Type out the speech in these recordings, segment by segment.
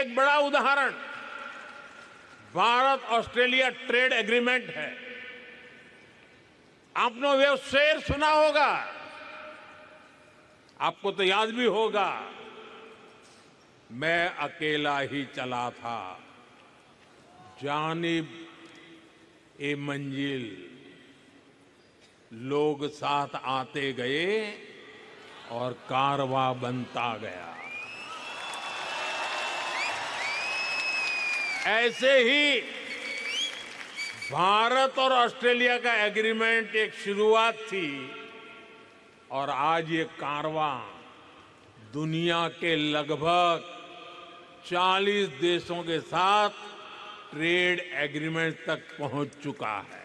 एक बड़ा उदाहरण भारत ऑस्ट्रेलिया ट्रेड एग्रीमेंट है। आपने वो शेर सुना होगा, आपको तो याद भी होगा, मैं अकेला ही चला था, जानिब ए मंजिल, लोग साथ आते गए और कारवां बनता गया। ऐसे ही भारत और ऑस्ट्रेलिया का एग्रीमेंट एक शुरुआत थी और आज ये कारवां दुनिया के लगभग 40 देशों के साथ ट्रेड एग्रीमेंट तक पहुंच चुका है।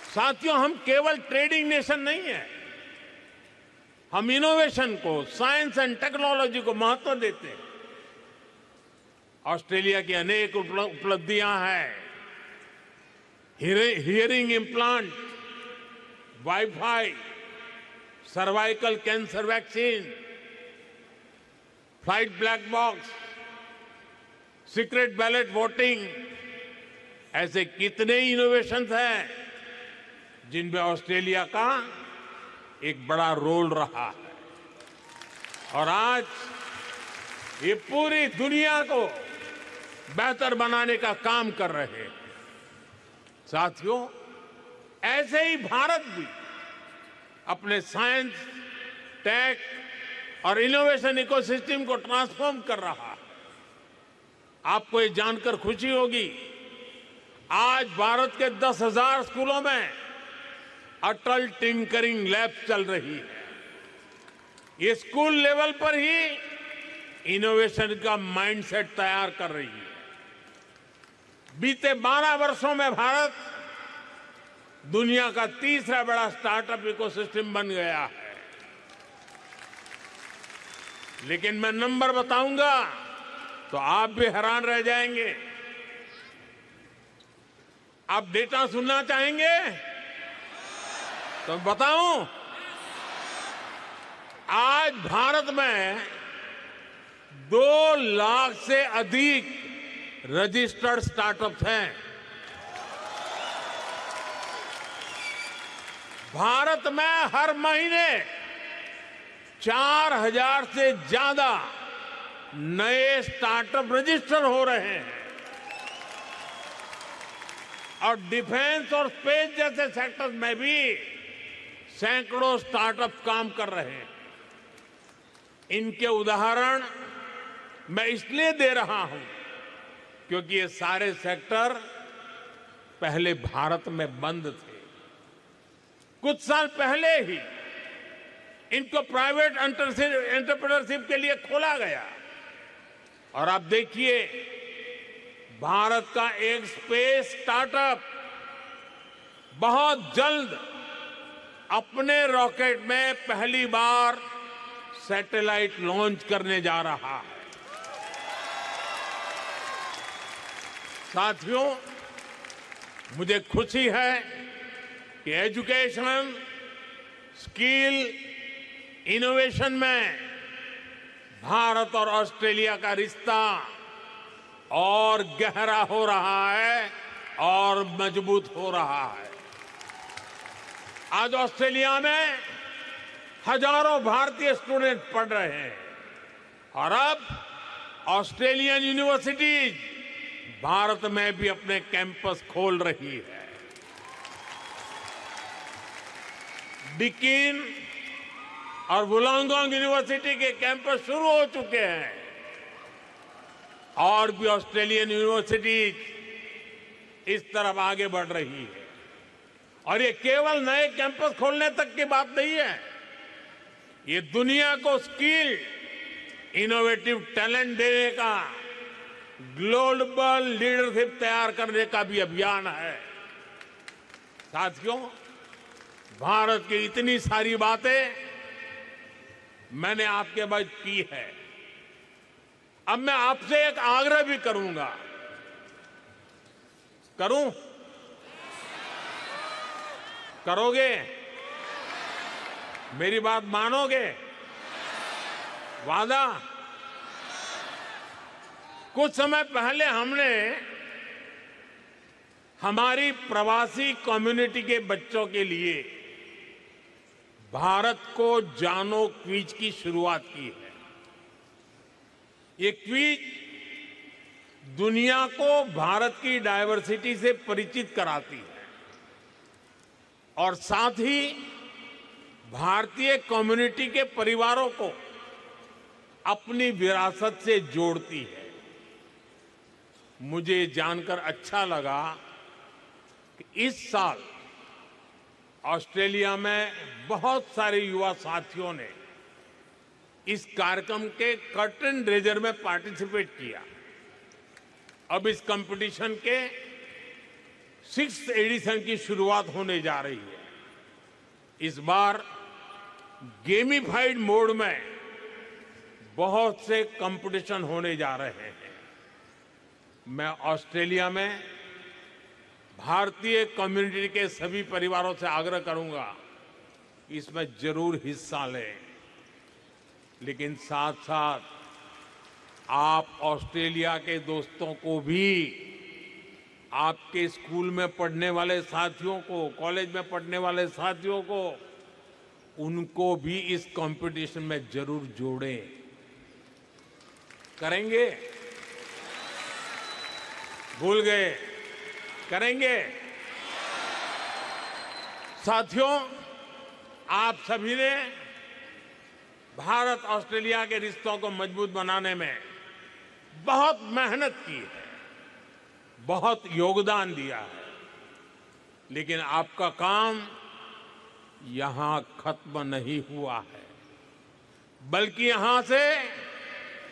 साथियों, हम केवल ट्रेडिंग नेशन नहीं है, हम इनोवेशन को, साइंस एंड टेक्नोलॉजी को महत्व देते हैं। ऑस्ट्रेलिया की अनेक उपलब्धियां हैं। Hearing implant, wifi, cervical cancer vaccine, flight black box, secret ballot voting, ऐसे कितने इनोवेशंस हैं जिनमें ऑस्ट्रेलिया का एक बड़ा रोल रहा है और आज ये पूरी दुनिया को बेहतर बनाने का काम कर रहे हैं। साथियों, ऐसे ही भारत भी अपने साइंस, टेक और इनोवेशन इकोसिस्टम को ट्रांसफॉर्म कर रहा है। आपको ये जानकर खुशी होगी, आज भारत के 10,000 स्कूलों में अटल टिंकरिंग लैब चल रही है। ये स्कूल लेवल पर ही इनोवेशन का माइंडसेट तैयार कर रही है। बीते 12 वर्षों में भारत दुनिया का तीसरा बड़ा स्टार्टअप इकोसिस्टम बन गया है। लेकिन मैं नंबर बताऊंगा तो आप भी हैरान रह जाएंगे। आप डेटा सुनना चाहेंगे तो बताऊं, आज भारत में 2 लाख से अधिक रजिस्टर्ड स्टार्टअप्स हैं। भारत में हर महीने 4,000 से ज्यादा नए स्टार्टअप रजिस्टर हो रहे हैं और डिफेंस और स्पेस जैसे सेक्टर्स में भी सैकड़ों स्टार्टअप काम कर रहे हैं। इनके उदाहरण मैं इसलिए दे रहा हूं क्योंकि ये सारे सेक्टर पहले भारत में बंद थे। कुछ साल पहले ही इनको प्राइवेट एंटरप्रेन्योरशिप के लिए खोला गया और आप देखिए, भारत का एक स्पेस स्टार्टअप बहुत जल्द अपने रॉकेट में पहली बार सैटेलाइट लॉन्च करने जा रहा है। साथियों, मुझे खुशी है कि एजुकेशन, स्किल, इनोवेशन में भारत और ऑस्ट्रेलिया का रिश्ता और गहरा हो रहा है और मजबूत हो रहा है। आज ऑस्ट्रेलिया में हजारों भारतीय स्टूडेंट पढ़ रहे हैं और अब ऑस्ट्रेलियन यूनिवर्सिटीज भारत में भी अपने कैंपस खोल रही है। डिकीन और वुलांगोंग यूनिवर्सिटी के कैंपस शुरू हो चुके हैं और भी ऑस्ट्रेलियन यूनिवर्सिटीज इस तरफ आगे बढ़ रही है। और ये केवल नए कैंपस खोलने तक की बात नहीं है, ये दुनिया को स्किल, इनोवेटिव टैलेंट देने का, ग्लोबल लीडरशिप तैयार करने का भी अभियान है। साथियों, भारत की इतनी सारी बातें मैंने आपके बाद की है। अब मैं आपसे एक आग्रह भी करूंगा। करूं? करोगे? मेरी बात मानोगे? वादा। कुछ समय पहले हमने हमारी प्रवासी कम्युनिटी के बच्चों के लिए भारत को जानो क्विज की शुरुआत की है। ये क्विज दुनिया को भारत की डायवर्सिटी से परिचित कराती है और साथ ही भारतीय कम्युनिटी के परिवारों को अपनी विरासत से जोड़ती है। मुझे जानकर अच्छा लगा कि इस साल ऑस्ट्रेलिया में बहुत सारे युवा साथियों ने इस कार्यक्रम के कर्टन रेजर में पार्टिसिपेट किया। अब इस कंपटीशन के 6th एडिशन की शुरुआत होने जा रही है। इस बार गेमिफाइड मोड में बहुत से कंपटीशन होने जा रहे हैं। मैं ऑस्ट्रेलिया में भारतीय कम्युनिटी के सभी परिवारों से आग्रह करूंगा कि इसमें जरूर हिस्सा लें, लेकिन साथ साथ आप ऑस्ट्रेलिया के दोस्तों को भी, आपके स्कूल में पढ़ने वाले साथियों को, कॉलेज में पढ़ने वाले साथियों को, उनको भी इस कंपटीशन में जरूर जोड़ें। करेंगे? भूल गए? करेंगे? साथियों, आप सभी ने भारत ऑस्ट्रेलिया के रिश्तों को मजबूत बनाने में बहुत मेहनत की है, बहुत योगदान दिया है, लेकिन आपका काम यहां खत्म नहीं हुआ है, बल्कि यहां से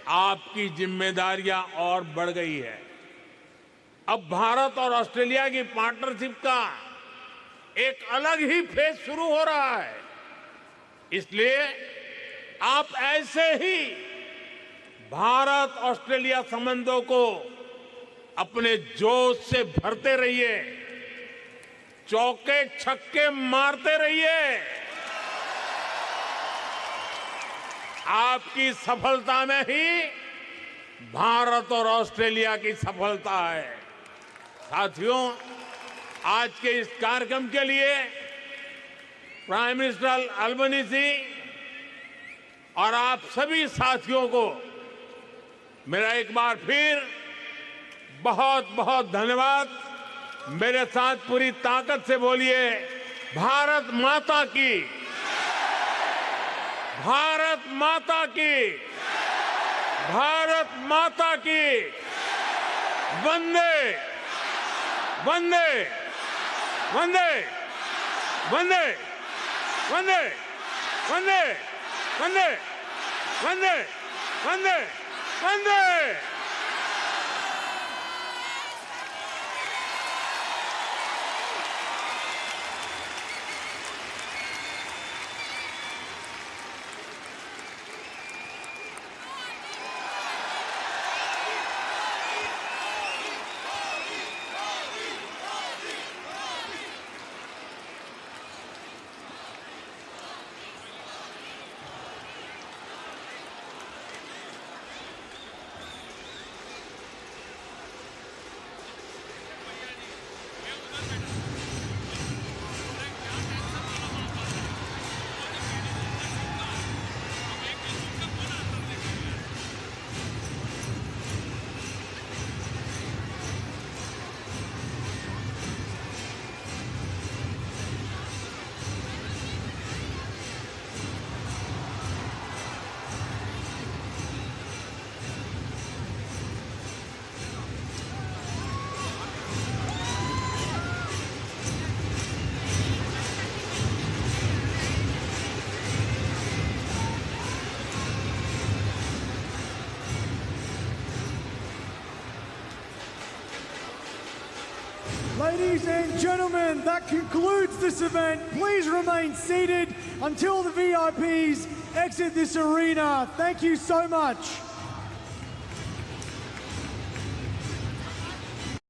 आपकी जिम्मेदारियां और बढ़ गई है। अब भारत और ऑस्ट्रेलिया की पार्टनरशिप का एक अलग ही फेज शुरू हो रहा है। इसलिए आप ऐसे ही भारत ऑस्ट्रेलिया संबंधों को अपने जोश से भरते रहिए, चौके छक्के मारते रहिए। आपकी सफलता में ही भारत और ऑस्ट्रेलिया की सफलता है। साथियों, आज के इस कार्यक्रम के लिए प्राइम मिनिस्टर अल्बनीजी और आप सभी साथियों को मेरा एक बार फिर बहुत बहुत धन्यवाद। मेरे साथ पूरी ताकत से बोलिए, भारत माता की, भारत माता की, भारत माता की, वंदे वंदे वंदे वंदे वंदे वंदे वंदे वंदे वंदे वंदे। Ladies and gentlemen, that concludes this event. Please remain seated until the VIPs exit this arena. Thank you so much.